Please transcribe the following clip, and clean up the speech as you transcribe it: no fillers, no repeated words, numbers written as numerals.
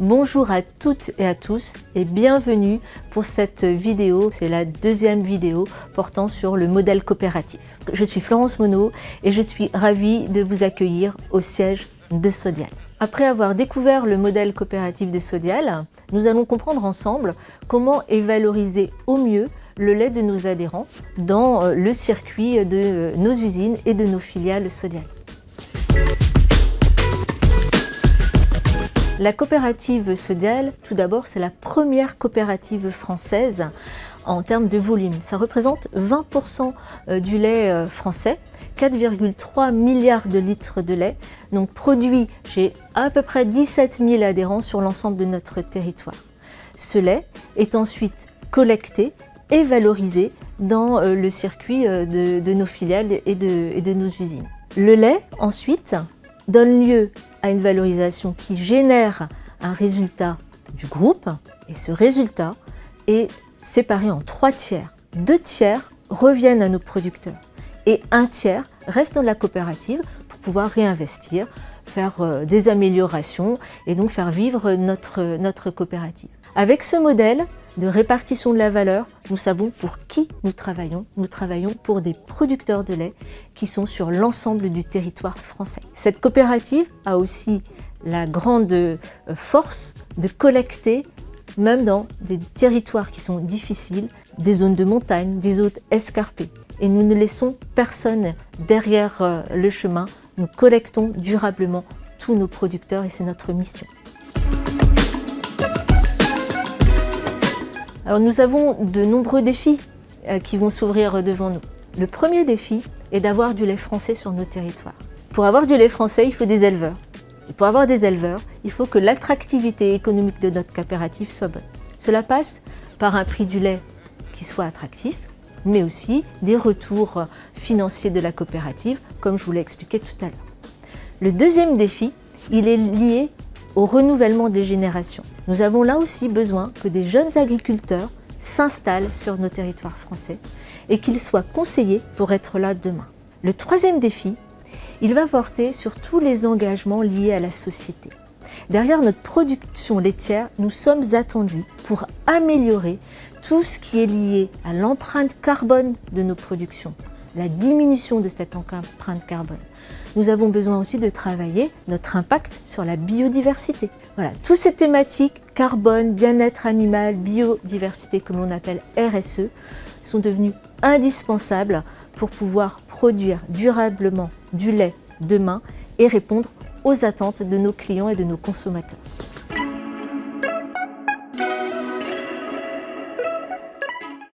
Bonjour à toutes et à tous et bienvenue pour cette vidéo. C'est la deuxième vidéo portant sur le modèle coopératif. Je suis Florence Monod et je suis ravie de vous accueillir au siège de Sodial. Après avoir découvert le modèle coopératif de Sodial, nous allons comprendre ensemble comment est valorisé au mieux le lait de nos adhérents dans le circuit de nos usines et de nos filiales Sodial. La coopérative Sodial, tout d'abord, c'est la première coopérative française en termes de volume. Ça représente 20% du lait français, 4,3 milliards de litres de lait, donc produit chez à peu près 17 000 adhérents sur l'ensemble de notre territoire. Ce lait est ensuite collecté et valorisé dans le circuit de nos filiales et de nos usines. Le lait, ensuite, donne lieu à une valorisation qui génère un résultat du groupe, et ce résultat est séparé en 3 tiers. 2 tiers reviennent à nos producteurs et 1 tiers reste dans la coopérative pour pouvoir réinvestir, faire des améliorations et donc faire vivre notre coopérative. Avec ce modèle de répartition de la valeur, nous savons pour qui nous travaillons. Nous travaillons pour des producteurs de lait qui sont sur l'ensemble du territoire français. Cette coopérative a aussi la grande force de collecter, même dans des territoires qui sont difficiles, des zones de montagne, des zones escarpées. Et nous ne laissons personne derrière le chemin. Nous collectons durablement tous nos producteurs et c'est notre mission. Alors nous avons de nombreux défis qui vont s'ouvrir devant nous. Le premier défi est d'avoir du lait français sur nos territoires. Pour avoir du lait français, il faut des éleveurs. Et pour avoir des éleveurs, il faut que l'attractivité économique de notre coopérative soit bonne. Cela passe par un prix du lait qui soit attractif, mais aussi des retours financiers de la coopérative, comme je vous l'ai expliqué tout à l'heure. Le deuxième défi, il est lié au renouvellement des générations. Nous avons là aussi besoin que des jeunes agriculteurs s'installent sur nos territoires français et qu'ils soient conseillés pour être là demain. Le troisième défi, il va porter sur tous les engagements liés à la société. Derrière notre production laitière, nous sommes attendus pour améliorer tout ce qui est lié à l'empreinte carbone de nos productions, la diminution de cette empreinte carbone. Nous avons besoin aussi de travailler notre impact sur la biodiversité. Voilà, toutes ces thématiques, carbone, bien-être animal, biodiversité, que l'on appelle RSE, sont devenues indispensables pour pouvoir produire durablement du lait demain et répondre aux attentes de nos clients et de nos consommateurs.